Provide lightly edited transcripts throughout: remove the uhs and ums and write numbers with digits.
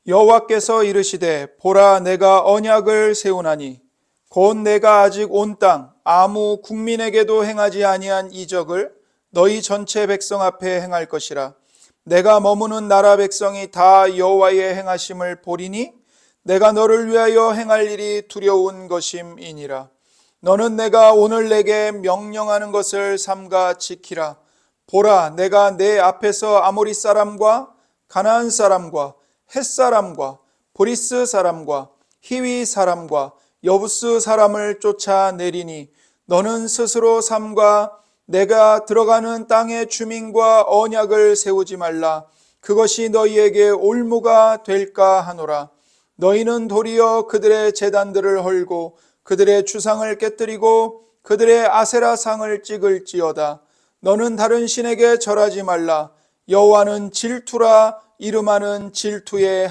여호와께서 이르시되 보라 내가 언약을 세우나니 곧 내가 아직 온 땅 아무 국민에게도 행하지 아니한 이적을 너희 전체 백성 앞에 행할 것이라. 내가 머무는 나라 백성이 다 여호와의 행하심을 보리니 내가 너를 위하여 행할 일이 두려운 것임이니라. 너는 내가 오늘 내게 명령하는 것을 삼가 지키라. 보라 내가 내 앞에서 아모리 사람과 가나안 사람과 헷 사람과 브리스 사람과 히위 사람과 여부스 사람을 쫓아내리니 너는 스스로 삼가 내가 들어가는 땅의 주민과 언약을 세우지 말라. 그것이 너희에게 올무가 될까 하노라. 너희는 도리어 그들의 제단들을 헐고 그들의 주상을 깨뜨리고 그들의 아세라상을 찍을지어다. 너는 다른 신에게 절하지 말라. 여호와는 질투라. 이름하는 질투의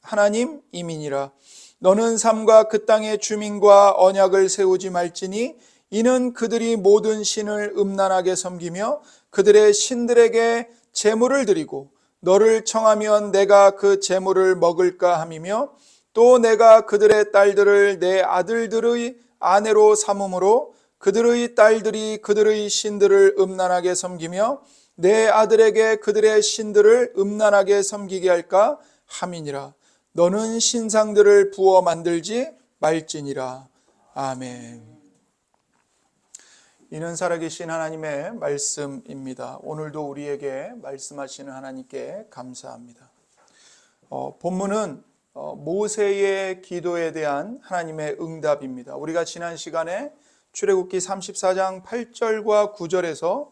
하나님이니라. 너는 삼가 그 땅의 주민과 언약을 세우지 말지니 이는 그들이 모든 신을 음란하게 섬기며 그들의 신들에게 제물을 드리고 너를 청하면 내가 그 제물을 먹을까 함이며 또 내가 그들의 딸들을 내 아들들의 아내로 삼음으로 그들의 딸들이 그들의 신들을 음란하게 섬기며 내 아들에게 그들의 신들을 음란하게 섬기게 할까 함이니라. 너는 신상들을 부어 만들지 말지니라. 아멘. 이는 살아계신 하나님의 말씀입니다. 오늘도 우리에게 말씀하시는 하나님께 감사합니다. 본문은 모세의 기도에 대한 하나님의 응답입니다. 우리가 지난 시간에 출애굽기 34장 8절과 9절에서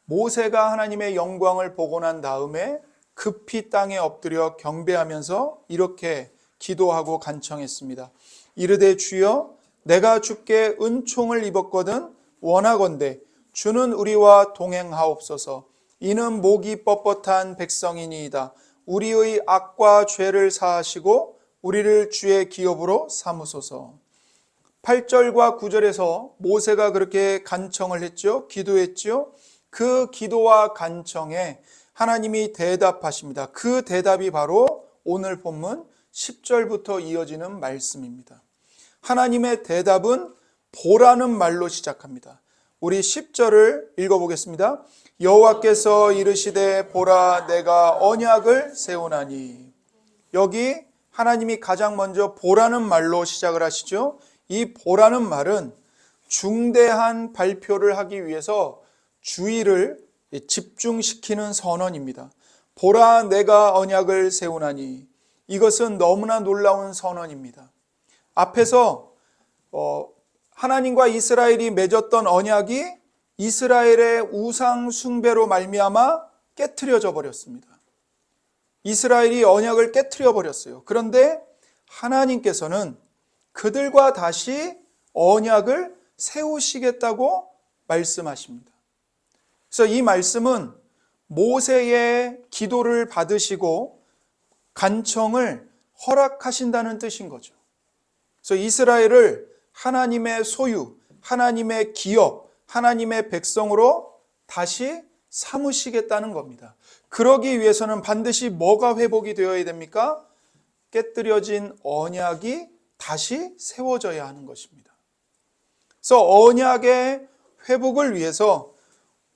모세가 하나님의 영광을 보고 난 다음에 급히 땅에 엎드려 경배하면서 이렇게 기도하고 간청했습니다. 이르되 주여 내가 주께 은총을 입었거든 원하건대 주는 우리와 동행하옵소서. 이는 목이 뻣뻣한 백성이니이다. 우리의 악과 죄를 사하시고 우리를 주의 기업으로 삼으소서. 8절과 9절에서 모세가 그렇게 간청을 했죠. 기도했죠. 그 기도와 간청에 하나님이 대답하십니다. 그 대답이 바로 오늘 본문 10절부터 이어지는 말씀입니다. 하나님의 대답은 보라는 말로 시작합니다. 우리 10절을 읽어보겠습니다. 여호와께서 이르시되 보라 내가 언약을 세우나니. 여기 하나님이 가장 먼저 보라는 말로 시작을 하시죠. 이 보라는 말은 중대한 발표를 하기 위해서 주의를 집중시키는 선언입니다. 보라 내가 언약을 세우나니. 이것은 너무나 놀라운 선언입니다. 앞에서 하나님과 이스라엘이 맺었던 언약이 이스라엘의 우상 숭배로 말미암아 깨트려져 버렸습니다. 이스라엘이 언약을 깨트려 버렸어요. 그런데 하나님께서는 그들과 다시 언약을 세우시겠다고 말씀하십니다. 그래서 이 말씀은 모세의 기도를 받으시고 간청을 허락하신다는 뜻인 거죠. 그래서 이스라엘을 하나님의 소유, 하나님의 기업, 하나님의 백성으로 다시 삼으시겠다는 겁니다. 그러기 위해서는 반드시 뭐가 회복이 되어야 됩니까? 깨뜨려진 언약이 다시 세워져야 하는 것입니다. 그래서 언약의 회복을 위해서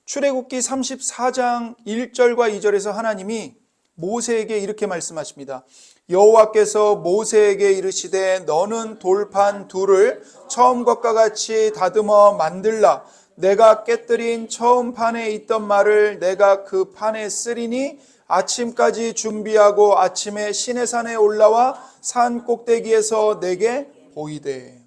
출애굽기 34장 1절과 2절에서 하나님이 모세에게 이렇게 말씀하십니다. 여호와께서 모세에게 이르시되 너는 돌판 둘을 처음 것과 같이 다듬어 만들라. 내가 깨뜨린 처음 판에 있던 말을 내가 그 판에 쓰리니 아침까지 준비하고 아침에 시내산에 올라와 산 꼭대기에서 내게 보이되.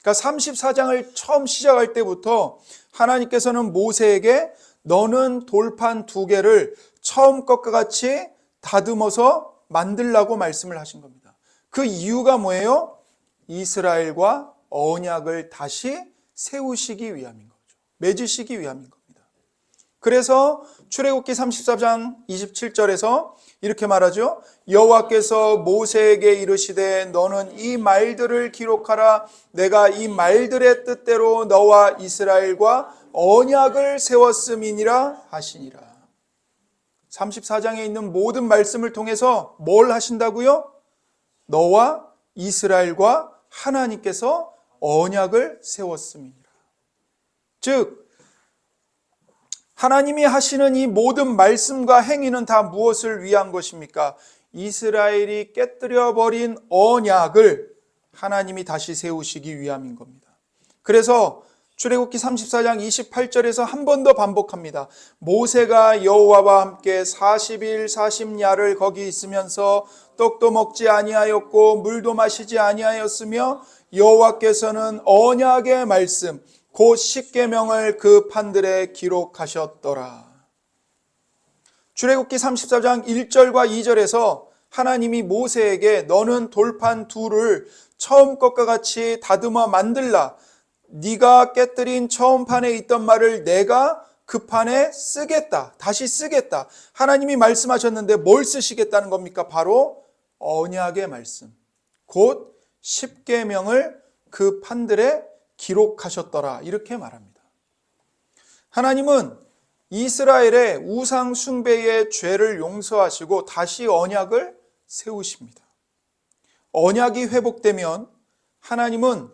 그러니까 34장을 처음 시작할 때부터 하나님께서는 모세에게 너는 돌판 2개를 처음 것과 같이 다듬어서 만들라고 말씀을 하신 겁니다. 그 이유가 뭐예요? 이스라엘과 언약을 다시 세우시기 위함인 거죠. 맺으시기 위함인 겁니다. 그래서 출애굽기 34장 27절에서 이렇게 말하죠. 여호와께서 모세에게 이르시되 너는 이 말들을 기록하라. 내가 이 말들의 뜻대로 너와 이스라엘과 언약을 세웠음이니라 하시니라. 34장에 있는 모든 말씀을 통해서 뭘 하신다고요? 너와 이스라엘과 하나님께서 언약을 세웠음이니라. 즉 하나님이 하시는 이 모든 말씀과 행위는 다 무엇을 위한 것입니까? 이스라엘이 깨뜨려버린 언약을 하나님이 다시 세우시기 위함인 겁니다. 그래서 출애굽기 34장 28절에서 한 번 더 반복합니다. 모세가 여호와와 함께 40일 40야를 거기 있으면서 떡도 먹지 아니하였고 물도 마시지 아니하였으며 여호와께서는 언약의 말씀 곧 십계명을 그 판들에 기록하셨더라. 출애굽기 34장 1절과 2절에서 하나님이 모세에게 너는 돌판 둘을 처음 것과 같이 다듬어 만들라. 네가 깨뜨린 처음 판에 있던 말을 내가 그 판에 쓰겠다. 다시 쓰겠다. 하나님이 말씀하셨는데 뭘 쓰시겠다는 겁니까? 바로 언약의 말씀. 곧 십계명을 그 판들에 기록하셨더라. 이렇게 말합니다. 하나님은 이스라엘의 우상 숭배의 죄를 용서하시고 다시 언약을 세우십니다. 언약이 회복되면 하나님은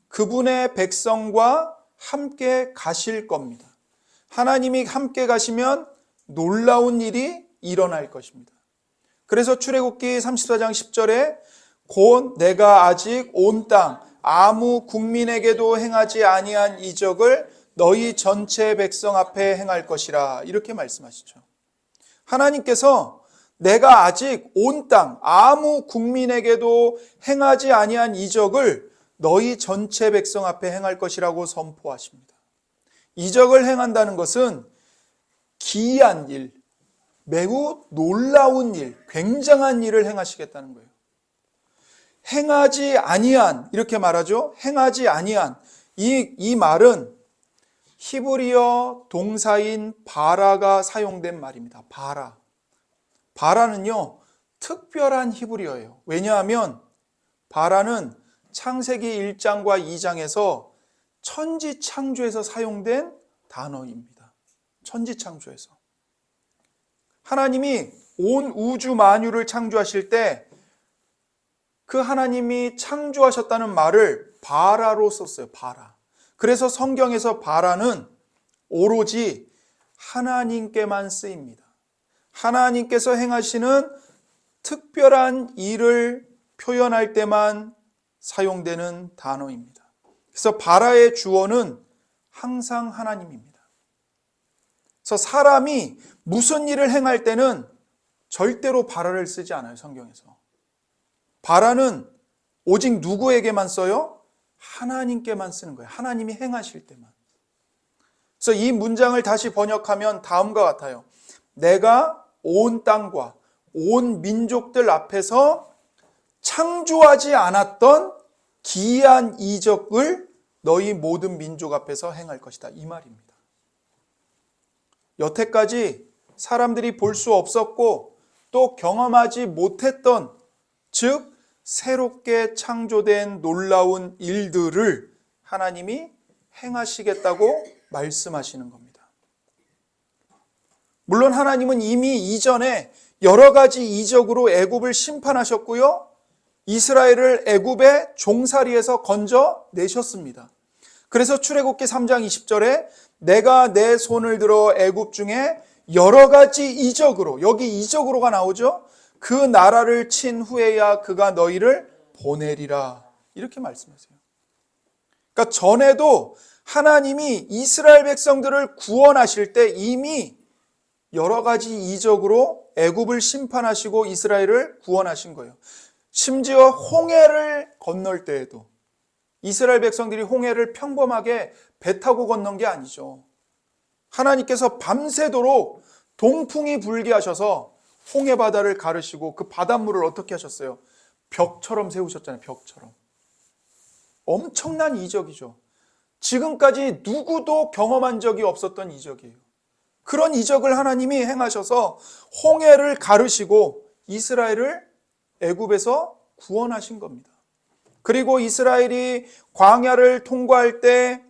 그분의 백성과 함께 가실 겁니다. 하나님이 함께 가시면 놀라운 일이 일어날 것입니다. 그래서 출애굽기 34장 10절에 곧 내가 아직 온 땅 아무 국민에게도 행하지 아니한 이적을 너희 전체 백성 앞에 행할 것이라 이렇게 말씀하시죠. 하나님께서 내가 아직 온 땅 아무 국민에게도 행하지 아니한 이적을 너희 전체 백성 앞에 행할 것이라고 선포하십니다. 이적을 행한다는 것은 기이한 일, 매우 놀라운 일, 굉장한 일을 행하시겠다는 거예요. 행하지 아니한 이렇게 말하죠. 행하지 아니한 이 말은 히브리어 동사인 바라가 사용된 말입니다. 바라는요 특별한 히브리어예요. 왜냐하면 바라는 창세기 1장과 2장에서 천지창조에서 사용된 단어입니다. 천지창조에서 하나님이 온 우주 만유를 창조하실 때 그 하나님이 창조하셨다는 말을 바라로 썼어요. 바라. 그래서 성경에서 바라는 오로지 하나님께만 쓰입니다. 하나님께서 행하시는 특별한 일을 표현할 때만 사용되는 단어입니다. 그래서 바라의 주어는 항상 하나님입니다. 그래서 사람이 무슨 일을 행할 때는 절대로 바라를 쓰지 않아요. 성경에서. 바라는 오직 누구에게만 써요? 하나님께만 쓰는 거예요. 하나님이 행하실 때만. 그래서 이 문장을 다시 번역하면 다음과 같아요. 내가 온 땅과 온 민족들 앞에서 창조하지 않았던 기이한 이적을 너희 모든 민족 앞에서 행할 것이다. 이 말입니다. 여태까지 사람들이 볼 수 없었고 또 경험하지 못했던 즉 새롭게 창조된 놀라운 일들을 하나님이 행하시겠다고 말씀하시는 겁니다. 물론 하나님은 이미 이전에 여러 가지 이적으로 애굽을 심판하셨고요. 이스라엘을 애굽의 종살이에서 건져내셨습니다. 그래서 출애굽기 3장 20절에 내가 내 손을 들어 애굽 중에 여러 가지 이적으로, 여기 이적으로가 나오죠. 그 나라를 친 후에야 그가 너희를 보내리라. 이렇게 말씀하세요. 그러니까 전에도 하나님이 이스라엘 백성들을 구원하실 때 이미 여러 가지 이적으로 애굽을 심판하시고 이스라엘을 구원하신 거예요. 심지어 홍해를 건널 때에도 이스라엘 백성들이 홍해를 평범하게 배 타고 건넌 게 아니죠. 하나님께서 밤새도록 동풍이 불게 하셔서 홍해 바다를 가르시고 그 바닷물을 어떻게 하셨어요? 벽처럼 세우셨잖아요. 벽처럼. 엄청난 이적이죠. 지금까지 누구도 경험한 적이 없었던 이적이에요. 그런 이적을 하나님이 행하셔서 홍해를 가르시고 이스라엘을 애굽에서 구원하신 겁니다. 그리고 이스라엘이 광야를 통과할 때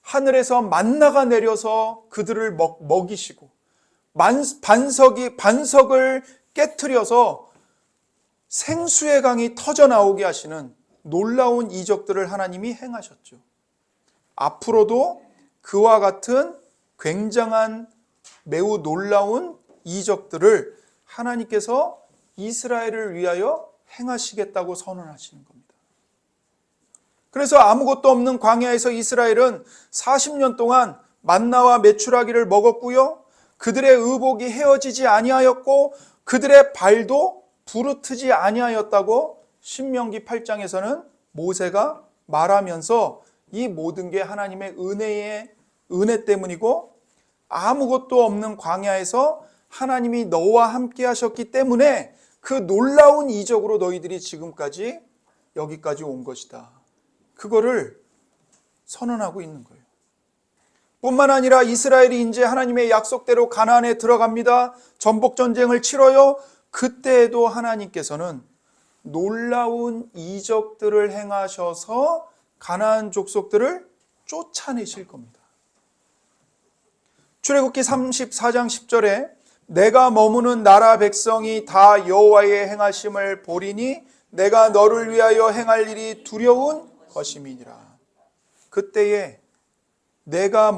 하늘에서 만나가 내려서 그들을 먹이시고 반석을 깨트려서 생수의 강이 터져 나오게 하시는 놀라운 이적들을 하나님이 행하셨죠. 앞으로도 그와 같은 굉장한 매우 놀라운 이적들을 하나님께서 이스라엘을 위하여 행하시겠다고 선언하시는 겁니다. 그래서 아무것도 없는 광야에서 이스라엘은 40년 동안 만나와 메추라기를 먹었고요. 그들의 의복이 헤어지지 아니하였고 그들의 발도 부르트지 아니하였다고 신명기 8장에서는 모세가 말하면서 이 모든 게 하나님의 은혜 때문이고 아무것도 없는 광야에서 하나님이 너와 함께 하셨기 때문에 그 놀라운 이적으로 너희들이 지금까지 여기까지 온 것이다. 그거를 선언하고 있는 거예요. 뿐만 아니라 이스라엘이 이제 하나님의 약속대로 가나안에 들어갑니다. 전복전쟁을 치러요. 그때에도 하나님께서는 놀라운 이적들을 행하셔서 가나안 족속들을 쫓아내실 겁니다. 출애굽기 34장 10절에 내가 머무는 나라 백성이 다 여호와의 행하심을 보리니 내가 너를 위하여 행할 일이 두려운 것임이니라. 그때에 너희가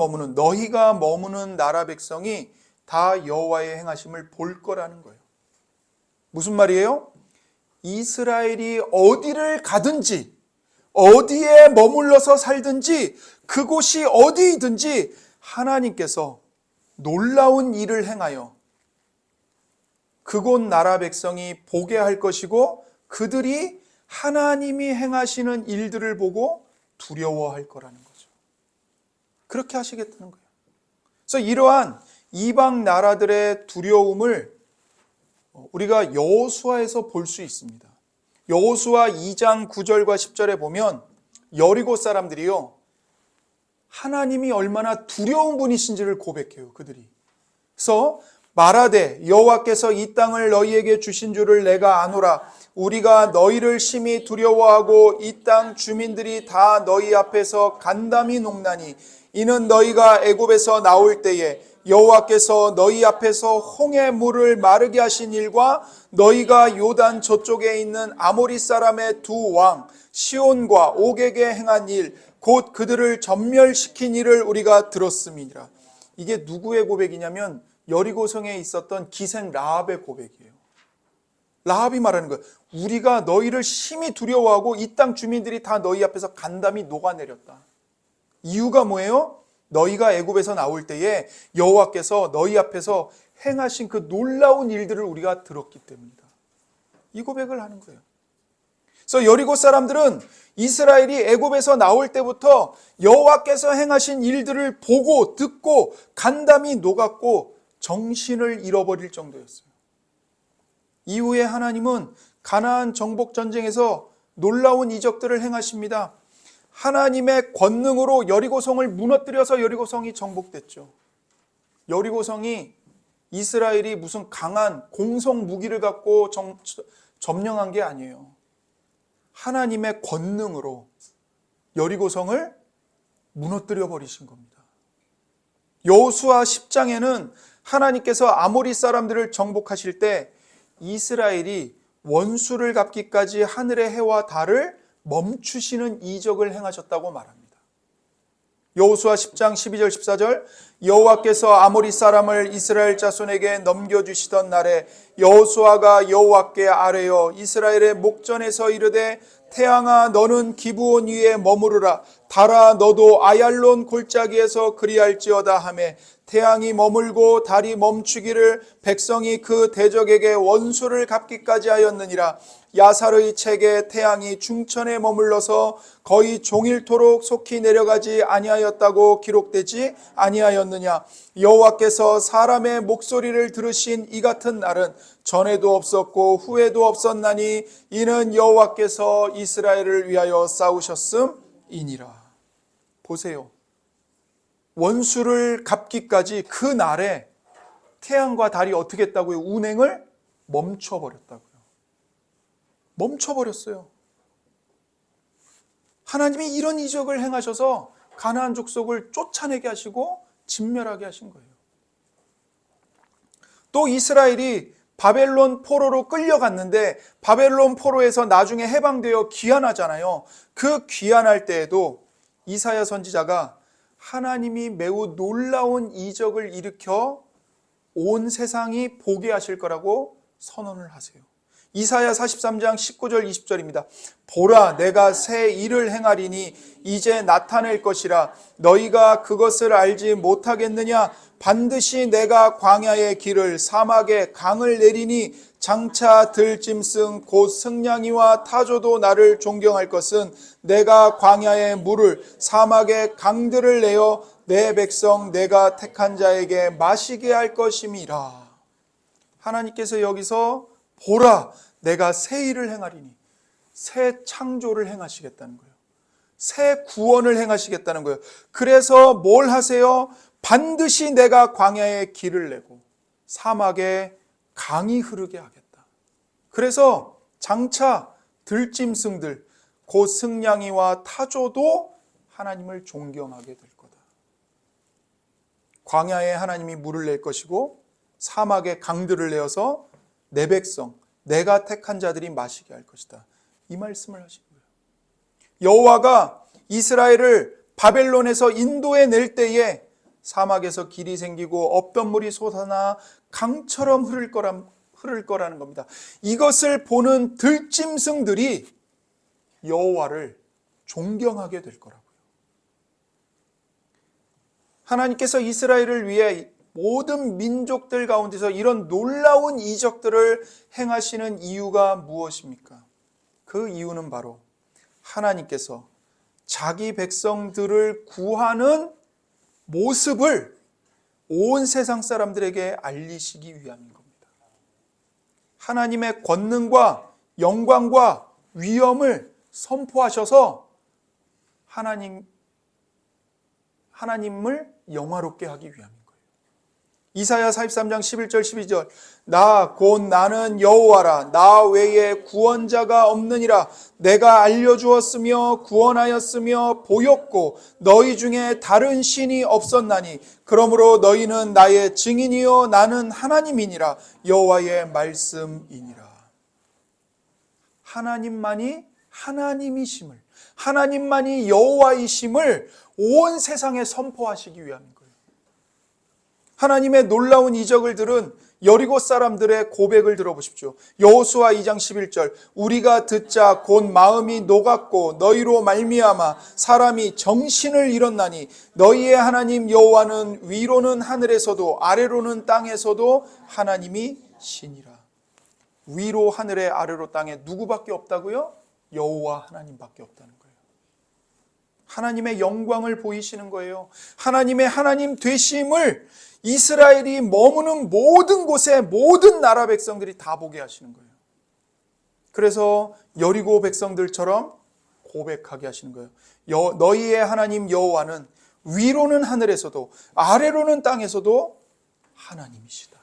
머무는 나라 백성이 다 여호와의 행하심을 볼 거라는 거예요. 무슨 말이에요? 이스라엘이 어디를 가든지 어디에 머물러서 살든지 그곳이 어디이든지 하나님께서 놀라운 일을 행하여 그곳 나라 백성이 보게 할 것이고 그들이 하나님이 행하시는 일들을 보고 두려워할 거라는 거죠. 그렇게 하시겠다는 거예요. 그래서 이러한 이방 나라들의 두려움을 우리가 여호수아에서 볼 수 있습니다. 여호수아 2장 9절과 10절에 보면 여리고 사람들이요 하나님이 얼마나 두려운 분이신지를 고백해요. 그들이. 그래서 말하되 여호와께서 이 땅을 너희에게 주신 줄을 내가 아노라. 우리가 너희를 심히 두려워하고 이 땅 주민들이 다 너희 앞에서 간담이 녹나니 이는 너희가 애굽에서 나올 때에 여호와께서 너희 앞에서 홍해 물을 마르게 하신 일과 너희가 요단 저쪽에 있는 아모리 사람의 두 왕 시온과 옥에게 행한 일 곧 그들을 전멸시킨 일을 우리가 들었음이니라. 이게 누구의 고백이냐면 여리고성에 있었던 기생 라합의 고백이에요. 라합이 말하는 거예요. 우리가 너희를 심히 두려워하고 이 땅 주민들이 다 너희 앞에서 간담이 녹아내렸다. 이유가 뭐예요? 너희가 애굽에서 나올 때에 여호와께서 너희 앞에서 행하신 그 놀라운 일들을 우리가 들었기 때문이다. 이 고백을 하는 거예요. 그래서 여리고 사람들은 이스라엘이 애굽에서 나올 때부터 여호와께서 행하신 일들을 보고 듣고 간담이 녹았고 정신을 잃어버릴 정도였어요. 이후에 하나님은 가나안 정복 전쟁에서 놀라운 이적들을 행하십니다. 하나님의 권능으로 여리고성을 무너뜨려서 여리고성이 정복됐죠. 여리고성이 이스라엘이 무슨 강한 공성 무기를 갖고 점령한 게 아니에요. 하나님의 권능으로 여리고성을 무너뜨려 버리신 겁니다. 여호수아 10장에는 하나님께서 아모리 사람들을 정복하실 때 이스라엘이 원수를 갚기까지 하늘의 해와 달을 멈추시는 이적을 행하셨다고 말합니다. 여호수아 10장 12절 14절 여호와께서 아모리 사람을 이스라엘 자손에게 넘겨주시던 날에 여호수아가 여호와께 아뢰어 이스라엘의 목전에서 이르되 태양아 너는 기브온 위에 머무르라 달아 너도 아얄론 골짜기에서 그리할지어다 하매 태양이 머물고 달이 멈추기를 백성이 그 대적에게 원수를 갚기까지 하였느니라. 야살의 책에 태양이 중천에 머물러서 거의 종일토록 속히 내려가지 아니하였다고 기록되지 아니하였느냐. 여호와께서 사람의 목소리를 들으신 이 같은 날은 전에도 없었고 후에도 없었나니 이는 여호와께서 이스라엘을 위하여 싸우셨음이니라. 보세요. 원수를 갚기까지 그 날에 태양과 달이 어떻게 했다고요? 운행을 멈춰버렸다고요. 멈춰버렸어요. 하나님이 이런 이적을 행하셔서 가나안 족속을 쫓아내게 하시고 진멸하게 하신 거예요. 또 이스라엘이 바벨론 포로로 끌려갔는데 바벨론 포로에서 나중에 해방되어 귀환하잖아요. 그 귀환할 때에도 이사야 선지자가 하나님이 매우 놀라운 이적을 일으켜 온 세상이 보게 하실 거라고 선언을 하세요. 이사야 43장 19절 20절입니다. 보라, 내가 새 일을 행하리니 이제 나타낼 것이라. 너희가 그것을 알지 못하겠느냐? 반드시 내가 광야의 길을 사막에 강을 내리니 장차 들짐승 곧 승냥이와 타조도 나를 존경할 것은 내가 광야의 물을 사막의 강들을 내어 내 백성 내가 택한 자에게 마시게 할 것임이라. 하나님께서 여기서 보라, 내가 새 일을 행하리니, 새 창조를 행하시겠다는 거예요. 새 구원을 행하시겠다는 거예요. 그래서 뭘 하세요? 반드시 내가 광야에 길을 내고 사막에 강이 흐르게 하겠다. 그래서 장차 들짐승들 곧 승냥이와 타조도 하나님을 존경하게 될 거다. 광야에 하나님이 물을 낼 것이고 사막에 강들을 내어서 내 백성, 내가 택한 자들이 마시게 할 것이다. 이 말씀을 하신 거예요. 여호와가 이스라엘을 바벨론에서 인도해 낼 때에 사막에서 길이 생기고 없던 물이 솟아나 강처럼 흐를 거라는 겁니다. 이것을 보는 들짐승들이 여호와를 존경하게 될 거라고요. 하나님께서 이스라엘을 위해 모든 민족들 가운데서 이런 놀라운 이적들을 행하시는 이유가 무엇입니까? 그 이유는 바로 하나님께서 자기 백성들을 구하는 모습을 온 세상 사람들에게 알리시기 위함인 겁니다. 하나님의 권능과 영광과 위엄을 선포하셔서 하나님을 영화롭게 하기 위함인 거예요. 이사야 43장 11절 12절 나 곧 나는 여호와라 나 외에 구원자가 없느니라 내가 알려주었으며 구원하였으며 보였고 너희 중에 다른 신이 없었나니 그러므로 너희는 나의 증인이요 나는 하나님이니라 여호와의 말씀이니라. 하나님만이 하나님이심을 하나님만이 여호와이심을 온 세상에 선포하시기 위함인 거예요. 하나님의 놀라운 이적을 들은 여리고 사람들의 고백을 들어보십시오. 여호수아 2장 11절 우리가 듣자 곧 마음이 녹았고 너희로 말미암아 사람이 정신을 잃었나니 너희의 하나님 여호와는 위로는 하늘에서도 아래로는 땅에서도 하나님이 신이라. 위로 하늘에 아래로 땅에 누구밖에 없다고요? 여호와 하나님밖에 없다는 거예요. 하나님의 영광을 보이시는 거예요. 하나님의 하나님 되심을 이스라엘이 머무는 모든 곳에 모든 나라 백성들이 다 보게 하시는 거예요. 그래서 여리고 백성들처럼 고백하게 하시는 거예요. 너희의 하나님 여호와는 위로는 하늘에서도 아래로는 땅에서도 하나님이시다.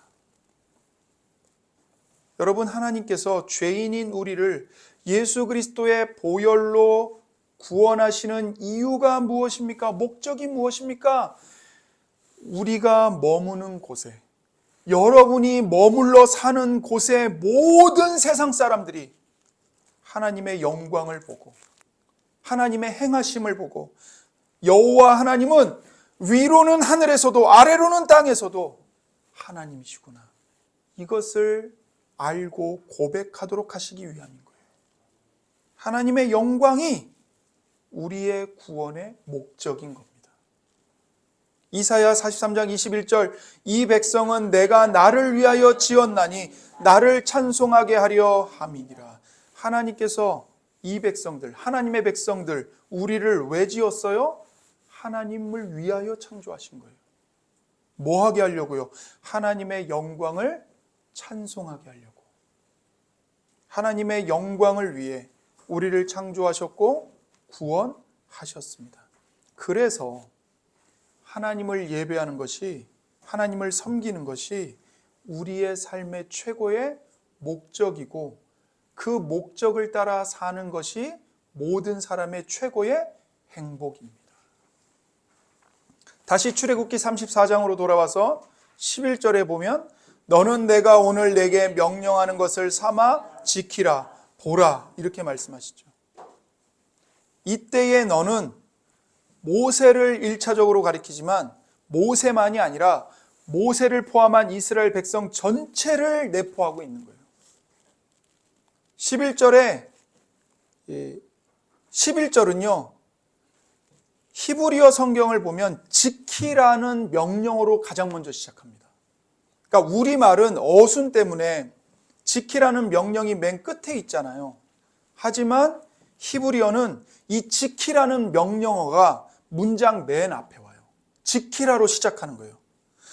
여러분, 하나님께서 죄인인 우리를 예수 그리스도의 보혈로 구원하시는 이유가 무엇입니까? 목적이 무엇입니까? 우리가 머무는 곳에, 여러분이 머물러 사는 곳에 모든 세상 사람들이 하나님의 영광을 보고 하나님의 행하심을 보고 여호와 하나님은 위로는 하늘에서도 아래로는 땅에서도 하나님이시구나. 이것을 알고 고백하도록 하시기 위함인 거예요. 하나님의 영광이 우리의 구원의 목적인 겁니다. 이사야 43장 21절 이 백성은 내가 나를 위하여 지었나니 나를 찬송하게 하려 함이니라. 하나님께서 이 백성들, 하나님의 백성들, 우리를 왜 지었어요? 하나님을 위하여 창조하신 거예요. 뭐 하게 하려고요? 하나님의 영광을 찬송하게 하려고. 하나님의 영광을 위해 우리를 창조하셨고 구원하셨습니다. 그래서 하나님을 예배하는 것이, 하나님을 섬기는 것이 우리의 삶의 최고의 목적이고 그 목적을 따라 사는 것이 모든 사람의 최고의 행복입니다. 다시 출애굽기 34장으로 돌아와서 11절에 보면 너는 내가 오늘 내게 명령하는 것을 삼아 지키라, 보라, 이렇게 말씀하시죠. 이때의 너는 모세를 1차적으로 가리키지만 모세만이 아니라 모세를 포함한 이스라엘 백성 전체를 내포하고 있는 거예요. 11절은요, 히브리어 성경을 보면 지키라는 명령어로 가장 먼저 시작합니다. 그러니까 우리말은 어순 때문에 지키라는 명령이 맨 끝에 있잖아요. 하지만 히브리어는 이 지키라는 명령어가 문장 맨 앞에 와요. 지키라로 시작하는 거예요.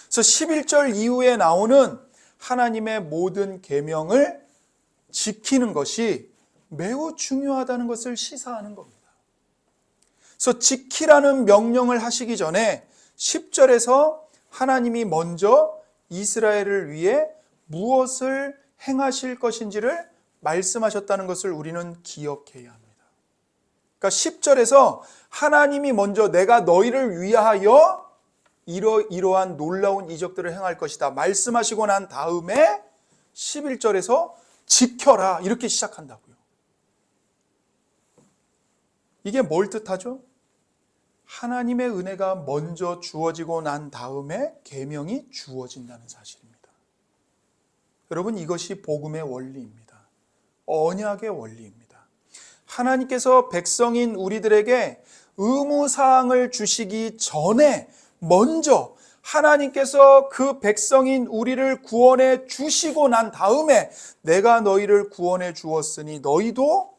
그래서 11절 이후에 나오는 하나님의 모든 계명을 지키는 것이 매우 중요하다는 것을 시사하는 겁니다. 그래서 지키라는 명령을 하시기 전에 10절에서 하나님이 먼저 이스라엘을 위해 무엇을 행하실 것인지를 말씀하셨다는 것을 우리는 기억해야 합니다. 그러니까 10절에서 하나님이 먼저 내가 너희를 위하여 이러한 놀라운 이적들을 행할 것이다 말씀하시고 난 다음에 11절에서 지켜라 이렇게 시작한다고요. 이게 뭘 뜻하죠? 하나님의 은혜가 먼저 주어지고 난 다음에 계명이 주어진다는 사실입니다. 여러분, 이것이 복음의 원리입니다. 언약의 원리입니다. 하나님께서 백성인 우리들에게 의무사항을 주시기 전에 먼저 하나님께서 그 백성인 우리를 구원해 주시고 난 다음에 내가 너희를 구원해 주었으니 너희도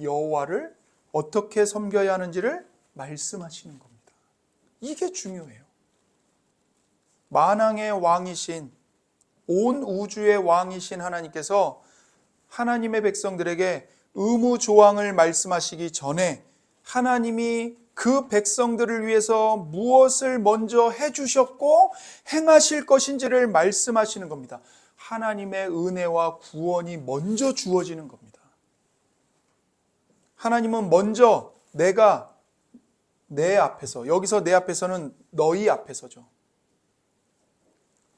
여호와를 어떻게 섬겨야 하는지를 말씀하시는 겁니다. 이게 중요해요. 만왕의 왕이신, 온 우주의 왕이신 하나님께서 하나님의 백성들에게 의무 조항을 말씀하시기 전에 하나님이 그 백성들을 위해서 무엇을 먼저 해주셨고 행하실 것인지를 말씀하시는 겁니다. 하나님의 은혜와 구원이 먼저 주어지는 겁니다. 하나님은 먼저 내가 내 앞에서, 여기서 내 앞에서는 너희 앞에서죠.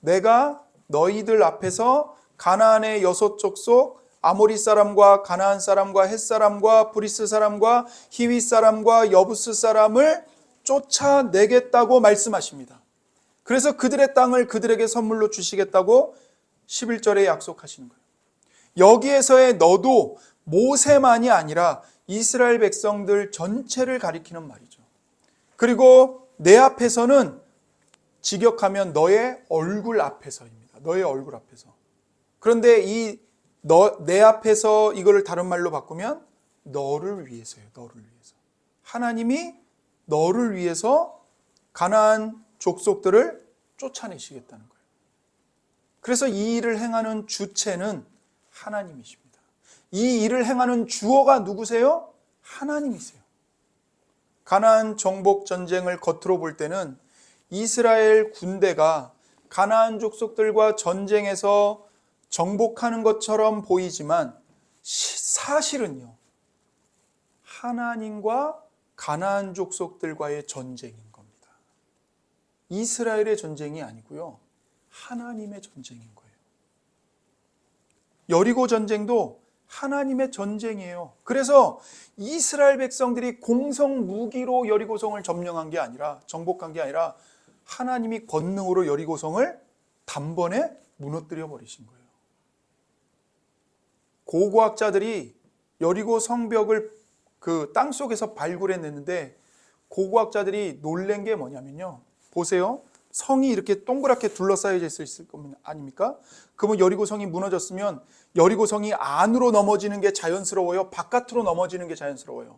내가 너희들 앞에서 가나안의 6족속 아모리 사람과 가나안 사람과 헷 사람과 브리스 사람과 히위 사람과 여부스 사람을 쫓아내겠다고 말씀하십니다. 그래서 그들의 땅을 그들에게 선물로 주시겠다고 11절에 약속하시는 거예요. 여기에서의 너도 모세만이 아니라 이스라엘 백성들 전체를 가리키는 말이죠. 그리고 내 앞에서는 직역하면 너의 얼굴 앞에서입니다. 너의 얼굴 앞에서. 그런데 내 앞에서 이거를 다른 말로 바꾸면 너를 위해서예요. 너를 위해서. 하나님이 너를 위해서 가나안 족속들을 쫓아내시겠다는 거예요. 그래서 이 일을 행하는 주체는 하나님이십니다. 이 일을 행하는 주어가 누구세요? 하나님이세요. 가나안 정복 전쟁을 겉으로 볼 때는 이스라엘 군대가 가나안 족속들과 전쟁에서 정복하는 것처럼 보이지만 사실은요, 하나님과 가나안 족속들과의 전쟁인 겁니다. 이스라엘의 전쟁이 아니고요, 하나님의 전쟁인 거예요. 여리고 전쟁도 하나님의 전쟁이에요. 그래서 이스라엘 백성들이 공성 무기로 여리고성을 점령한 게 아니라, 정복한 게 아니라 하나님이 권능으로 여리고성을 단번에 무너뜨려 버리신 거예요. 고고학자들이 여리고 성벽을 그 땅속에서 발굴해냈는데 고고학자들이 놀란 게 뭐냐면요. 보세요. 성이 이렇게 동그랗게 둘러싸여져 있을 거 아닙니까? 그러면 여리고 성이 무너졌으면 여리고 성이 안으로 넘어지는 게 자연스러워요? 바깥으로 넘어지는 게 자연스러워요?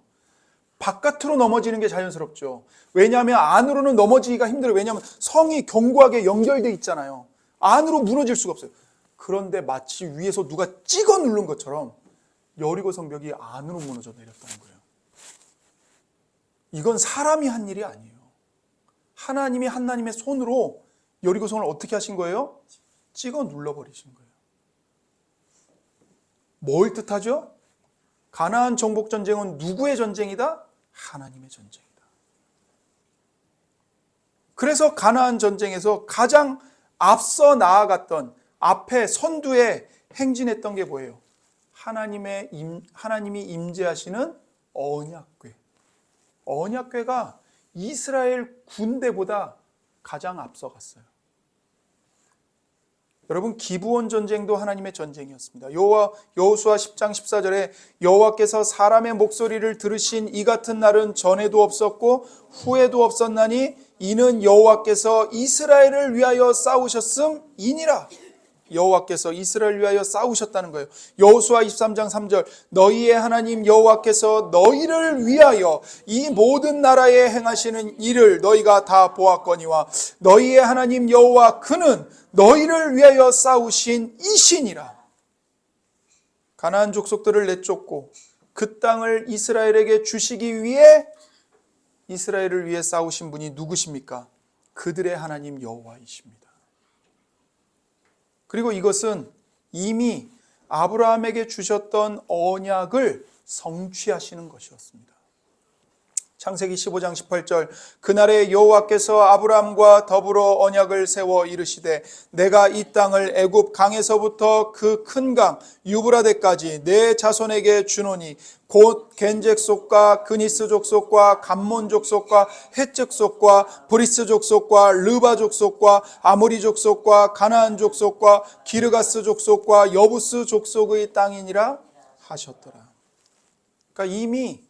바깥으로 넘어지는 게 자연스럽죠. 왜냐하면 안으로는 넘어지기가 힘들어요. 왜냐하면 성이 견고하게 연결되어 있잖아요. 안으로 무너질 수가 없어요. 그런데 마치 위에서 누가 찍어 누른 것처럼 여리고 성벽이 안으로 무너져 내렸다는 거예요. 이건 사람이 한 일이 아니에요. 하나님이 하나님의 손으로 여리고성을 어떻게 하신 거예요? 찍어 눌러버리신 거예요. 뭘 뜻하죠? 가나안 정복 전쟁은 누구의 전쟁이다? 하나님의 전쟁이다. 그래서 가나안 전쟁에서 가장 앞서 나아갔던 앞에 선두에 행진했던 게 뭐예요? 하나님이 임재하시는 언약궤. 언약궤가 이스라엘 군대보다 가장 앞서갔어요. 여러분, 기브온 전쟁도 하나님의 전쟁이었습니다. 여호수아 10장 14절에 여호와께서 사람의 목소리를 들으신 이 같은 날은 전에도 없었고 후에도 없었나니 이는 여호와께서 이스라엘을 위하여 싸우셨음이니라. 여호와께서 이스라엘을 위하여 싸우셨다는 거예요. 여호수아 23장 3절 너희의 하나님 여호와께서 너희를 위하여 이 모든 나라에 행하시는 일을 너희가 다 보았거니와 너희의 하나님 여호와 그는 너희를 위하여 싸우신 이신이라. 가나안 족속들을 내쫓고 그 땅을 이스라엘에게 주시기 위해 이스라엘을 위해 싸우신 분이 누구십니까? 그들의 하나님 여호와이십니다. 그리고 이것은 이미 아브라함에게 주셨던 언약을 성취하시는 것이었습니다. 창세기 15장 18절 그날에 여호와께서 아브라함과 더불어 언약을 세워 이르시되 내가 이 땅을 애굽 강에서부터 그 큰 강 유브라데까지 내 자손에게 주노니 곧 겐잭 속과 그니스 족속과 감몬 족속과 헷적 속과 브리스 족속과 르바 족속과 아모리 족속과 가나안 족속과 기르가스 족속과 여부스 족속의 땅이니라 하셨더라. 그러니까 이미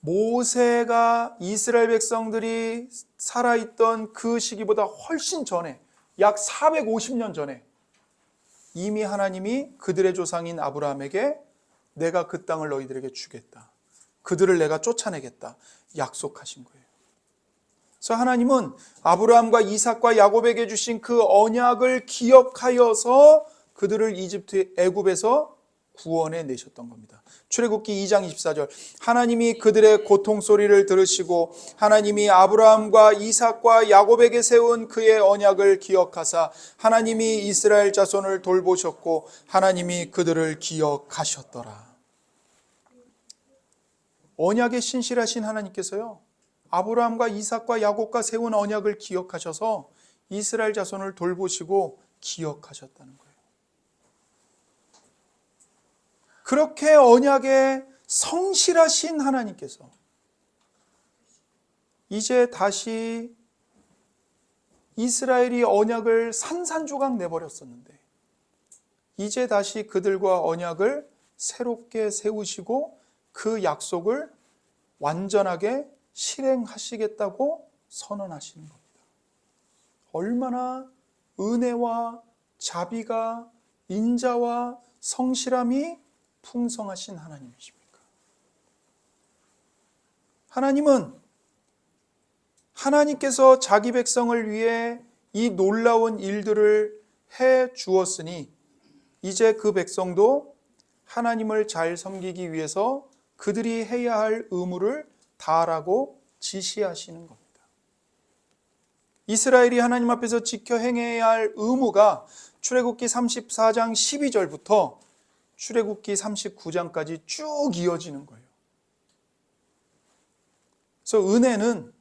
모세가 이스라엘 백성들이 살아있던 그 시기보다 훨씬 전에 약 450년 전에 이미 하나님이 그들의 조상인 아브라함에게 내가 그 땅을 너희들에게 주겠다. 그들을 내가 쫓아내겠다. 약속하신 거예요. 그래서 하나님은 아브라함과 이삭과 야곱에게 주신 그 언약을 기억하여서 그들을 애굽에서 구원해 내셨던 겁니다. 출애굽기 2장 24절 하나님이 그들의 고통 소리를 들으시고 하나님이 아브라함과 이삭과 야곱에게 세운 그의 언약을 기억하사 하나님이 이스라엘 자손을 돌보셨고 하나님이 그들을 기억하셨더라. 언약에 신실하신 하나님께서요 아브라함과 이삭과 야곱과 세운 언약을 기억하셔서 이스라엘 자손을 돌보시고 기억하셨다는 거예요. 그렇게 언약에 성실하신 하나님께서 이제 다시 이스라엘이 언약을 산산조각 내버렸었는데 이제 다시 그들과 언약을 새롭게 세우시고 그 약속을 완전하게 실행하시겠다고 선언하시는 겁니다. 얼마나 은혜와 자비가 인자와 성실함이 풍성하신 하나님이십니까? 하나님은 하나님께서 자기 백성을 위해 이 놀라운 일들을 해 주었으니 이제 그 백성도 하나님을 잘 섬기기 위해서 그들이 해야 할 의무를 다하라고 지시하시는 겁니다. 이스라엘이 하나님 앞에서 지켜 행해야 할 의무가 출애굽기 34장 12절부터 출애굽기 39장까지 쭉 이어지는 거예요. 그래서 은혜는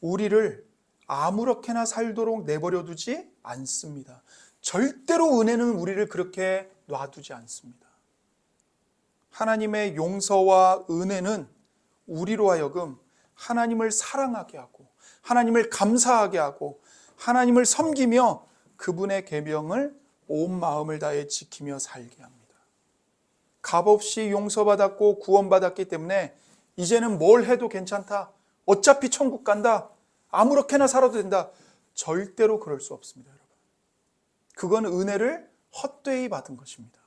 우리를 아무렇게나 살도록 내버려 두지 않습니다. 절대로 은혜는 우리를 그렇게 놔두지 않습니다. 하나님의 용서와 은혜는 우리로 하여금 하나님을 사랑하게 하고 하나님을 감사하게 하고 하나님을 섬기며 그분의 계명을 온 마음을 다해 지키며 살게 합니다. 값없이 용서받았고 구원받았기 때문에 이제는 뭘 해도 괜찮다. 어차피 천국 간다. 아무렇게나 살아도 된다. 절대로 그럴 수 없습니다, 여러분. 그건 은혜를 헛되이 받은 것입니다.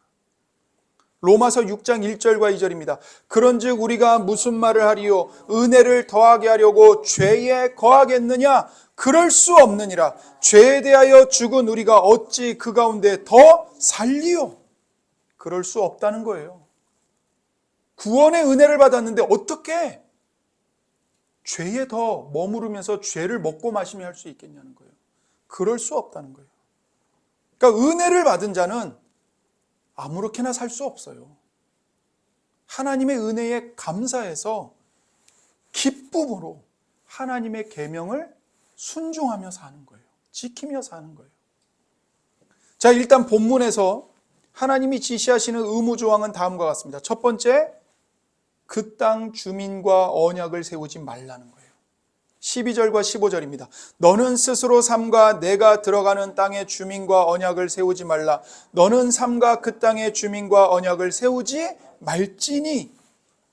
로마서 6장 1절과 2절입니다. 그런즉 우리가 무슨 말을 하리요? 은혜를 더하게 하려고 죄에 거하겠느냐? 그럴 수 없느니라. 죄에 대하여 죽은 우리가 어찌 그 가운데 더 살리요? 그럴 수 없다는 거예요. 구원의 은혜를 받았는데 어떻게 죄에 더 머무르면서 죄를 먹고 마시며 할 수 있겠냐는 거예요. 그럴 수 없다는 거예요. 그러니까 은혜를 받은 자는 아무렇게나 살 수 없어요. 하나님의 은혜에 감사해서 기쁨으로 하나님의 계명을 순종하며 사는 거예요. 지키며 사는 거예요. 자, 일단 본문에서 하나님이 지시하시는 의무조항은 다음과 같습니다. 첫 번째, 그 땅 주민과 언약을 세우지 말라는 거예요. 12절과 15절입니다. 너는 스스로 삼가 내가 들어가는 땅의 주민과 언약을 세우지 말라. 너는 삼가 그 땅의 주민과 언약을 세우지 말지니,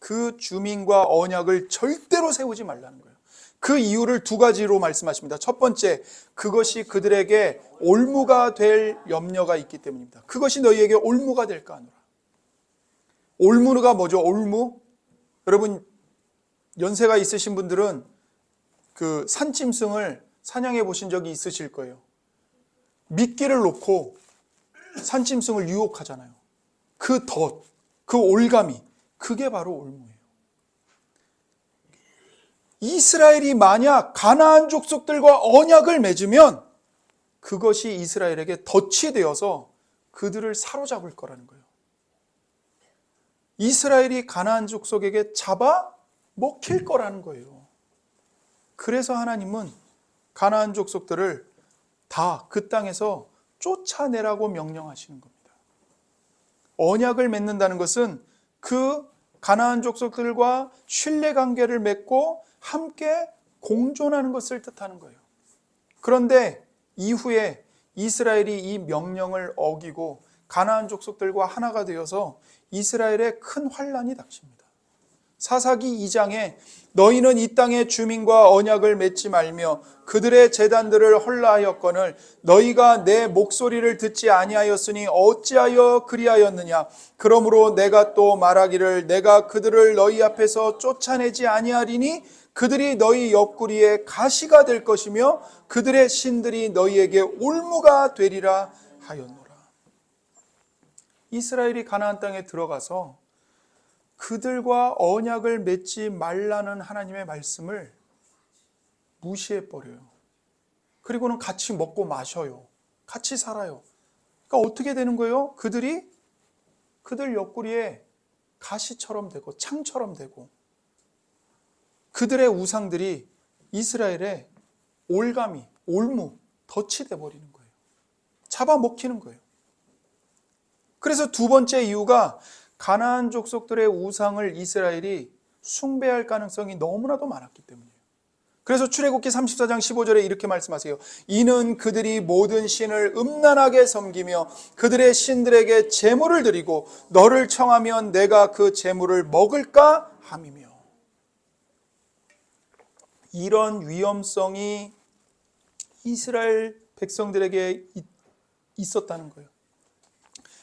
그 주민과 언약을 절대로 세우지 말라는 거예요. 그 이유를 두 가지로 말씀하십니다. 첫 번째, 그것이 그들에게 올무가 될 염려가 있기 때문입니다. 그것이 너희에게 올무가 될까 하노라. 올무가 뭐죠? 올무? 여러분, 연세가 있으신 분들은 그 산짐승을 사냥해 보신 적이 있으실 거예요. 미끼를 놓고 산짐승을 유혹하잖아요. 그 덫, 그 올가미, 그게 바로 올무예요. 이스라엘이 만약 가나안 족속들과 언약을 맺으면 그것이 이스라엘에게 덫이 되어서 그들을 사로잡을 거라는 거예요. 이스라엘이 가나안 족속에게 잡아 먹힐 거라는 거예요. 그래서 하나님은 가나안 족속들을 다 그 땅에서 쫓아내라고 명령하시는 겁니다. 언약을 맺는다는 것은 그 가나안 족속들과 신뢰관계를 맺고 함께 공존하는 것을 뜻하는 거예요. 그런데 이후에 이스라엘이 이 명령을 어기고 가나안 족속들과 하나가 되어서 이스라엘에 큰 환란이 닥칩니다. 사사기 2장에 너희는 이 땅의 주민과 언약을 맺지 말며 그들의 제단들을 헐라하였거늘 너희가 내 목소리를 듣지 아니하였으니 어찌하여 그리하였느냐. 그러므로 내가 또 말하기를 내가 그들을 너희 앞에서 쫓아내지 아니하리니 그들이 너희 옆구리에 가시가 될 것이며 그들의 신들이 너희에게 올무가 되리라 하였노라. 이스라엘이 가나안 땅에 들어가서 그들과 언약을 맺지 말라는 하나님의 말씀을 무시해버려요. 그리고는 같이 먹고 마셔요. 같이 살아요. 그러니까 어떻게 되는 거예요? 그들 옆구리에 가시처럼 되고 창처럼 되고 그들의 우상들이 이스라엘의 올가미, 올무, 덫이 돼버리는 거예요. 잡아먹히는 거예요. 그래서 두 번째 이유가 가나안 족속들의 우상을 이스라엘이 숭배할 가능성이 너무나도 많았기 때문이에요. 그래서 출애굽기 34장 15절에 이렇게 말씀하세요. 이는 그들이 모든 신을 음란하게 섬기며 그들의 신들에게 제물을 드리고 너를 청하면 내가 그 제물을 먹을까 함이며. 이런 위험성이 이스라엘 백성들에게 있었다는 거예요.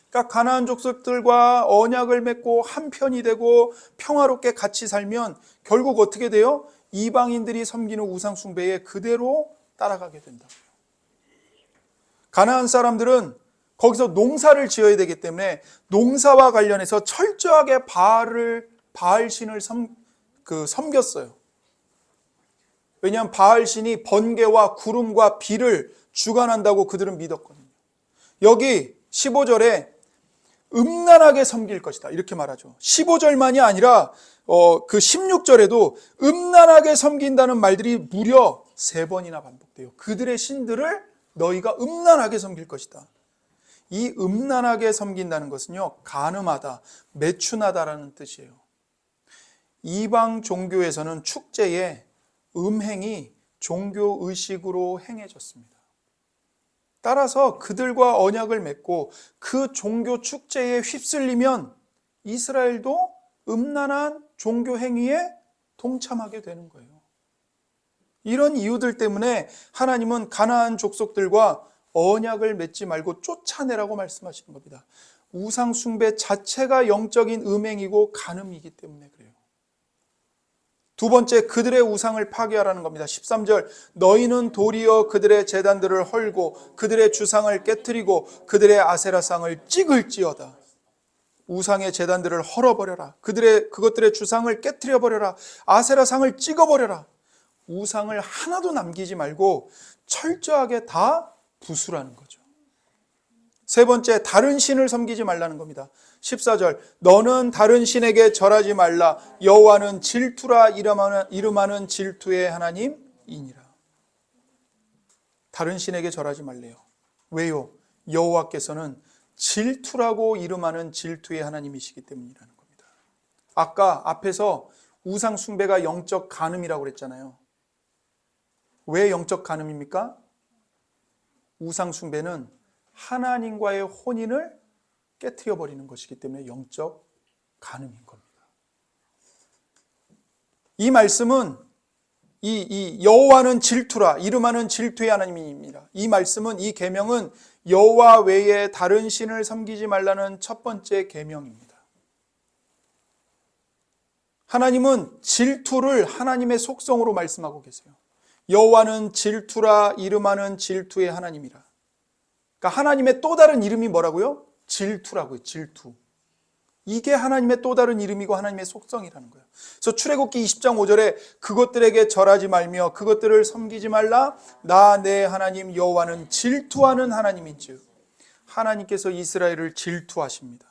그러니까 가나안 족속들과 언약을 맺고 한편이 되고 평화롭게 같이 살면 결국 어떻게 돼요? 이방인들이 섬기는 우상 숭배에 그대로 따라가게 된다고요. 가나안 사람들은 거기서 농사를 지어야 되기 때문에 농사와 관련해서 철저하게 바알신을 섬겼어요. 왜냐하면 바알신이 번개와 구름과 비를 주관한다고 그들은 믿었거든요. 여기 15절에 음란하게 섬길 것이다 이렇게 말하죠. 15절만이 아니라 그 16절에도 음란하게 섬긴다는 말들이 무려 3번이나 반복돼요. 그들의 신들을 너희가 음란하게 섬길 것이다. 이 음란하게 섬긴다는 것은요, 간음하다, 매춘하다라는 뜻이에요. 이방 종교에서는 축제에 음행이 종교 의식으로 행해졌습니다. 따라서 그들과 언약을 맺고 그 종교 축제에 휩쓸리면 이스라엘도 음란한 종교 행위에 동참하게 되는 거예요. 이런 이유들 때문에 하나님은 가나안 족속들과 언약을 맺지 말고 쫓아내라고 말씀하시는 겁니다. 우상 숭배 자체가 영적인 음행이고 간음이기 때문에 그래요. 두 번째, 그들의 우상을 파괴하라는 겁니다. 13절, 너희는 도리어 그들의 제단들을 헐고 그들의 주상을 깨트리고 그들의 아세라상을 찍을지어다. 우상의 제단들을 헐어버려라. 그것들의 주상을 깨트려버려라. 아세라상을 찍어버려라. 우상을 하나도 남기지 말고 철저하게 다 부수라는 거죠. 세 번째, 다른 신을 섬기지 말라는 겁니다. 14절, 너는 다른 신에게 절하지 말라. 여호와는 질투라 이름하는 질투의 하나님이니라. 다른 신에게 절하지 말래요. 왜요? 여호와께서는 질투라고 이름하는 질투의 하나님이시기 때문이라는 겁니다. 아까 앞에서 우상 숭배가 영적 간음이라고 그랬잖아요. 왜 영적 간음입니까? 우상 숭배는 하나님과의 혼인을 깨트려 버리는 것이기 때문에 영적 간음인 겁니다. 이 말씀은 이 여호와는 질투라 이름하는 질투의 하나님입니다. 이 말씀은, 이 계명은 여호와 외에 다른 신을 섬기지 말라는 첫 번째 계명입니다. 하나님은 질투를 하나님의 속성으로 말씀하고 계세요. 여호와는 질투라 이름하는 질투의 하나님이라. 그러니까 하나님의 또 다른 이름이 뭐라고요? 질투라고요. 질투. 이게 하나님의 또 다른 이름이고 하나님의 속성이라는 거예요. 그래서 출애굽기 20장 5절에 그것들에게 절하지 말며 그것들을 섬기지 말라. 나 내 하나님 여호와는 질투하는 하나님인즉. 하나님께서 이스라엘을 질투하십니다.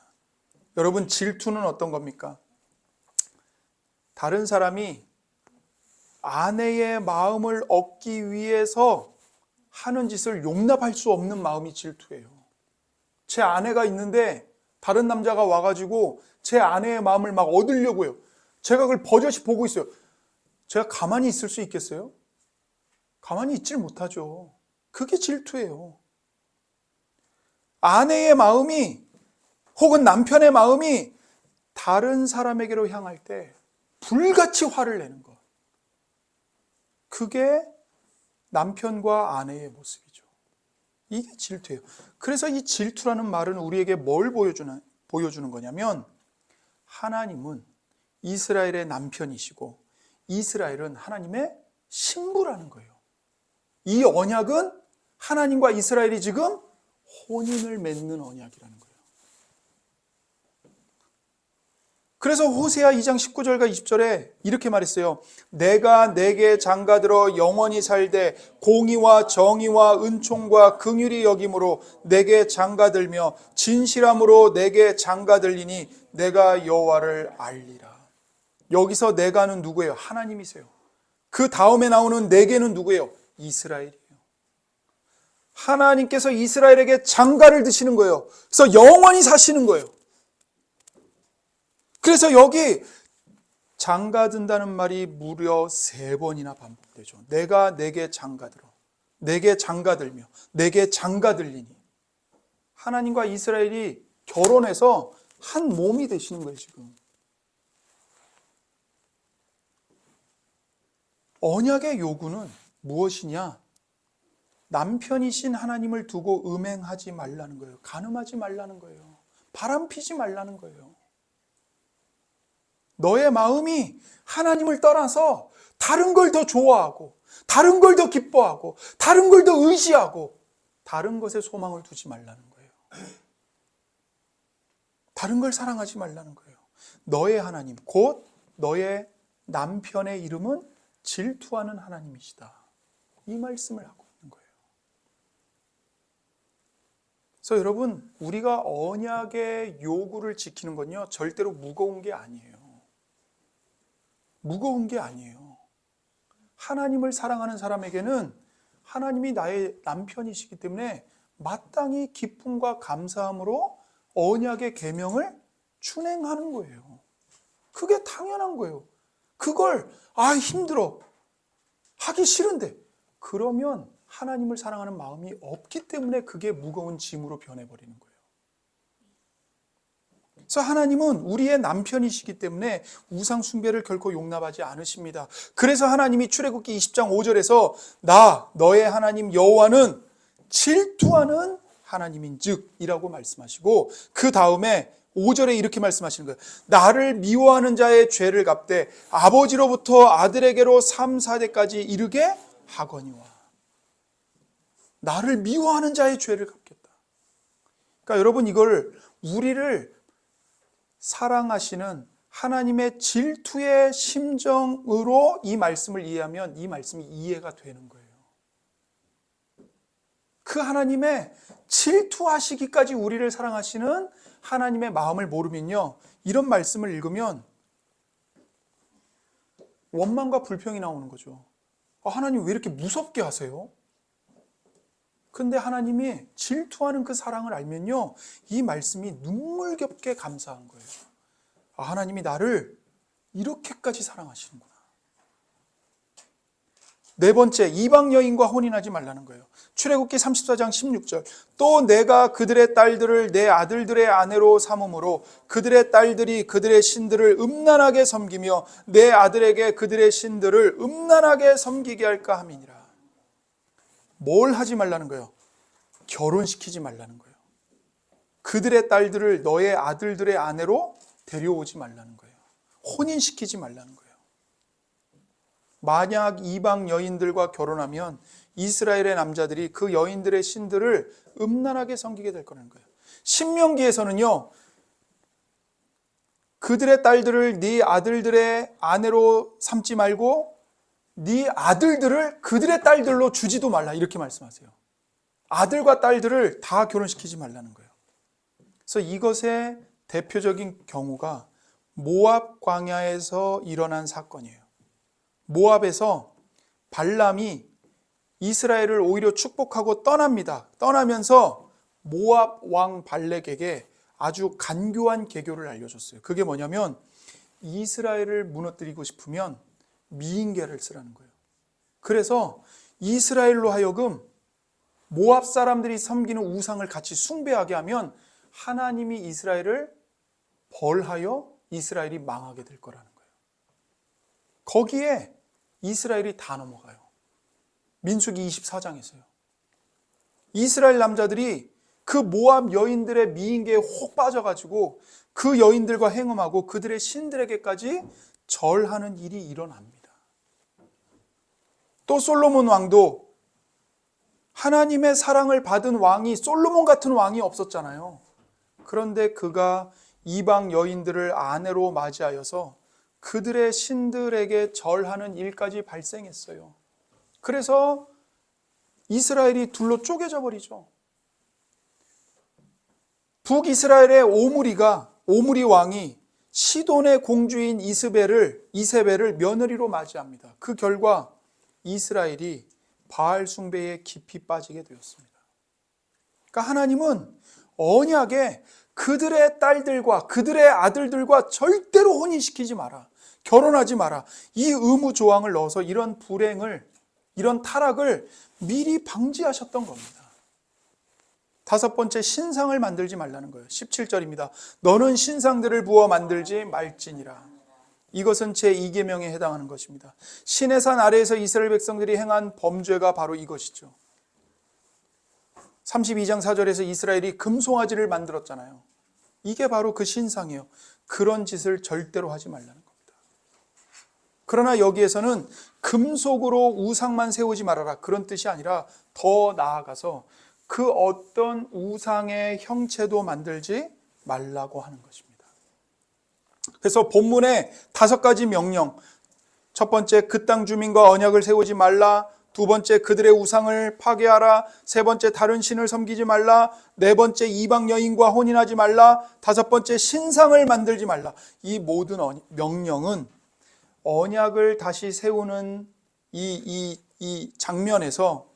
여러분, 질투는 어떤 겁니까? 다른 사람이 아내의 마음을 얻기 위해서 하는 짓을 용납할 수 없는 마음이 질투예요. 제 아내가 있는데 다른 남자가 와가지고 제 아내의 마음을 막 얻으려고요. 제가 그걸 버젓이 보고 있어요. 제가 가만히 있을 수 있겠어요? 가만히 있질 못하죠. 그게 질투예요. 아내의 마음이 혹은 남편의 마음이 다른 사람에게로 향할 때 불같이 화를 내는 것. 그게 남편과 아내의 모습이죠. 이게 질투예요. 그래서 이 질투라는 말은 우리에게 뭘 보여주는 거냐면, 하나님은 이스라엘의 남편이시고 이스라엘은 하나님의 신부라는 거예요. 이 언약은 하나님과 이스라엘이 지금 혼인을 맺는 언약이라는 거예요. 그래서 호세아 2장 19절과 20절에 이렇게 말했어요. 내가 내게 장가들어 영원히 살되 공의와 정의와 은총과 긍휼이 여김으로 내게 장가들며 진실함으로 내게 장가들리니 내가 여호와를 알리라. 여기서 내가는 누구예요? 하나님이세요. 그 다음에 나오는 내게는 누구예요? 이스라엘이에요. 하나님께서 이스라엘에게 장가를 드시는 거예요. 그래서 영원히 사시는 거예요. 그래서 여기 장가든다는 말이 무려 3번이나 반복되죠. 내가 내게 장가들어, 내게 장가들며, 내게 장가들리니. 하나님과 이스라엘이 결혼해서 한 몸이 되시는 거예요, 지금. 언약의 요구는 무엇이냐? 남편이신 하나님을 두고 음행하지 말라는 거예요. 간음하지 말라는 거예요. 바람피지 말라는 거예요. 너의 마음이 하나님을 떠나서 다른 걸 더 좋아하고, 다른 걸 더 기뻐하고, 다른 걸 더 의지하고, 다른 것에 소망을 두지 말라는 거예요. 다른 걸 사랑하지 말라는 거예요. 너의 하나님, 곧 너의 남편의 이름은 질투하는 하나님이시다. 이 말씀을 하고 있는 거예요. 그래서 여러분, 우리가 언약의 요구를 지키는 건요, 절대로 무거운 게 아니에요. 무거운 게 아니에요. 하나님을 사랑하는 사람에게는 하나님이 나의 남편이시기 때문에 마땅히 기쁨과 감사함으로 언약의 계명을 준행하는 거예요. 그게 당연한 거예요. 그걸 힘들어, 하기 싫은데, 그러면 하나님을 사랑하는 마음이 없기 때문에 그게 무거운 짐으로 변해버리는 거예요. 그래서 하나님은 우리의 남편이시기 때문에 우상 숭배를 결코 용납하지 않으십니다. 그래서 하나님이 출애굽기 20장 5절에서 나 너의 하나님 여호와는 질투하는 하나님인즉이라고 말씀하시고, 그 다음에 5절에 이렇게 말씀하시는 거예요. 나를 미워하는 자의 죄를 갚되 아버지로부터 아들에게로 3, 4대까지 이르게 하거니와. 나를 미워하는 자의 죄를 갚겠다. 그러니까 여러분, 이걸 우리를 사랑하시는 하나님의 질투의 심정으로 이 말씀을 이해하면 이 말씀이 이해가 되는 거예요. 그 하나님의 질투하시기까지 우리를 사랑하시는 하나님의 마음을 모르면요, 이런 말씀을 읽으면 원망과 불평이 나오는 거죠. 하나님 왜 이렇게 무섭게 하세요? 근데 하나님이 질투하는 그 사랑을 알면요, 이 말씀이 눈물겹게 감사한 거예요. 아, 하나님이 나를 이렇게까지 사랑하시는구나. 네 번째, 이방 여인과 혼인하지 말라는 거예요. 출애굽기 34장 16절. 또 내가 그들의 딸들을 내 아들들의 아내로 삼음으로 그들의 딸들이 그들의 신들을 음란하게 섬기며 내 아들에게 그들의 신들을 음란하게 섬기게 할까 함이니라. 뭘 하지 말라는 거예요? 결혼시키지 말라는 거예요. 그들의 딸들을 너의 아들들의 아내로 데려오지 말라는 거예요. 혼인시키지 말라는 거예요. 만약 이방 여인들과 결혼하면 이스라엘의 남자들이 그 여인들의 신들을 음란하게 섬기게 될 거라는 거예요. 신명기에서는요, 그들의 딸들을 네 아들들의 아내로 삼지 말고 네 아들들을 그들의 딸들로 주지도 말라, 이렇게 말씀하세요. 아들과 딸들을 다 결혼시키지 말라는 거예요. 그래서 이것의 대표적인 경우가 모압 광야에서 일어난 사건이에요. 모압에서 발람이 이스라엘을 오히려 축복하고 떠납니다. 떠나면서 모압 왕 발렉에게 아주 간교한 계교를 알려줬어요. 그게 뭐냐면 이스라엘을 무너뜨리고 싶으면 미인계를 쓰라는 거예요. 그래서 이스라엘로 하여금 모압 사람들이 섬기는 우상을 같이 숭배하게 하면 하나님이 이스라엘을 벌하여 이스라엘이 망하게 될 거라는 거예요. 거기에 이스라엘이 다 넘어가요. 민수기 24장에서요. 이스라엘 남자들이 그 모압 여인들의 미인계에 혹 빠져가지고 그 여인들과 행음하고 그들의 신들에게까지 절하는 일이 일어납니다. 또 솔로몬 왕도 하나님의 사랑을 받은 왕이 솔로몬 같은 왕이 없었잖아요. 그런데 그가 이방 여인들을 아내로 맞이하여서 그들의 신들에게 절하는 일까지 발생했어요. 그래서 이스라엘이 둘로 쪼개져 버리죠. 북이스라엘의 오므리 왕이 시돈의 공주인 이세벨을 며느리로 맞이합니다. 그 결과 이스라엘이 바알 숭배에 깊이 빠지게 되었습니다. 그러니까 하나님은 언약에 그들의 딸들과 그들의 아들들과 절대로 혼인시키지 마라, 결혼하지 마라, 이 의무 조항을 넣어서 이런 불행을, 이런 타락을 미리 방지하셨던 겁니다. 다섯 번째, 신상을 만들지 말라는 거예요. 17절입니다. 너는 신상들을 부어 만들지 말지니라. 이것은 제2계명에 해당하는 것입니다. 신의 산 아래에서 이스라엘 백성들이 행한 범죄가 바로 이것이죠. 32장 4절에서 이스라엘이 금송아지를 만들었잖아요. 이게 바로 그 신상이에요. 그런 짓을 절대로 하지 말라는 겁니다. 그러나 여기에서는 금속으로 우상만 세우지 말아라, 그런 뜻이 아니라 더 나아가서 그 어떤 우상의 형체도 만들지 말라고 하는 것입니다. 그래서 본문에 5가지 명령, 첫 번째, 그 땅 주민과 언약을 세우지 말라, 두 번째, 그들의 우상을 파괴하라, 세 번째, 다른 신을 섬기지 말라, 네 번째, 이방 여인과 혼인하지 말라, 다섯 번째, 신상을 만들지 말라. 이 모든 명령은 언약을 다시 세우는 이 장면에서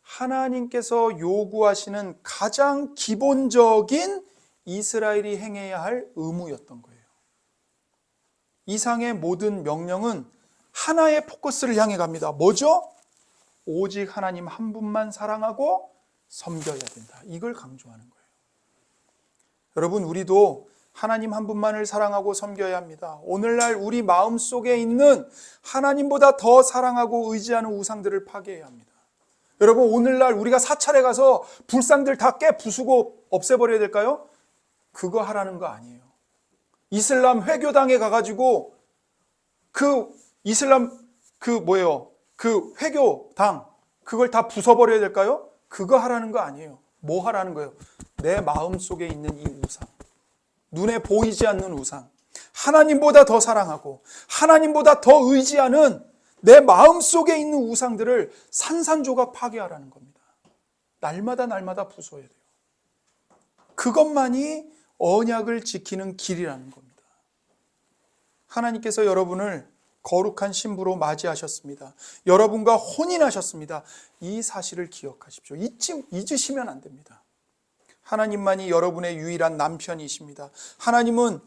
하나님께서 요구하시는 가장 기본적인 이스라엘이 행해야 할 의무였던 거예요. 이상의 모든 명령은 하나의 포커스를 향해 갑니다. 뭐죠? 오직 하나님 한 분만 사랑하고 섬겨야 된다. 이걸 강조하는 거예요. 여러분, 우리도 하나님 한 분만을 사랑하고 섬겨야 합니다. 오늘날 우리 마음속에 있는 하나님보다 더 사랑하고 의지하는 우상들을 파괴해야 합니다. 여러분, 오늘날 우리가 사찰에 가서 불상들 다 깨 부수고 없애버려야 될까요? 그거 하라는 거 아니에요. 이슬람 회교당에 가가지고 그 회교당 그걸 다 부숴버려야 될까요? 그거 하라는 거 아니에요. 뭐 하라는 거예요? 내 마음속에 있는 이 우상, 눈에 보이지 않는 우상, 하나님보다 더 사랑하고 하나님보다 더 의지하는 내 마음속에 있는 우상들을 산산조각 파괴하라는 겁니다. 날마다 부숴야 돼요. 그것만이 언약을 지키는 길이라는 겁니다. 하나님께서 여러분을 거룩한 신부로 맞이하셨습니다. 여러분과 혼인하셨습니다. 이 사실을 기억하십시오. 잊으시면 안 됩니다. 하나님만이 여러분의 유일한 남편이십니다. 하나님은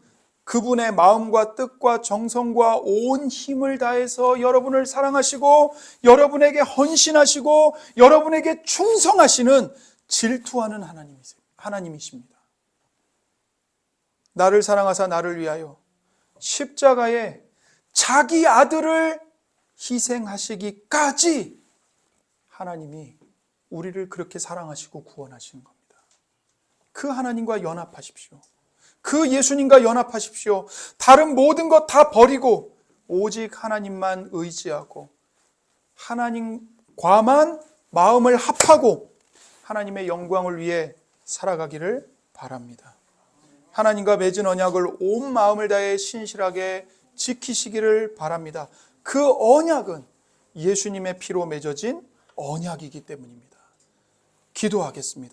그분의 마음과 뜻과 정성과 온 힘을 다해서 여러분을 사랑하시고 여러분에게 헌신하시고 여러분에게 충성하시는 질투하는 하나님이십니다. 나를 사랑하사 나를 위하여 십자가에 자기 아들을 희생하시기까지 하나님이 우리를 그렇게 사랑하시고 구원하시는 겁니다. 그 하나님과 연합하십시오. 그 예수님과 연합하십시오. 다른 모든 것 다 버리고 오직 하나님만 의지하고 하나님과만 마음을 합하고 하나님의 영광을 위해 살아가기를 바랍니다. 하나님과 맺은 언약을 온 마음을 다해 신실하게 지키시기를 바랍니다. 그 언약은 예수님의 피로 맺어진 언약이기 때문입니다. 기도하겠습니다.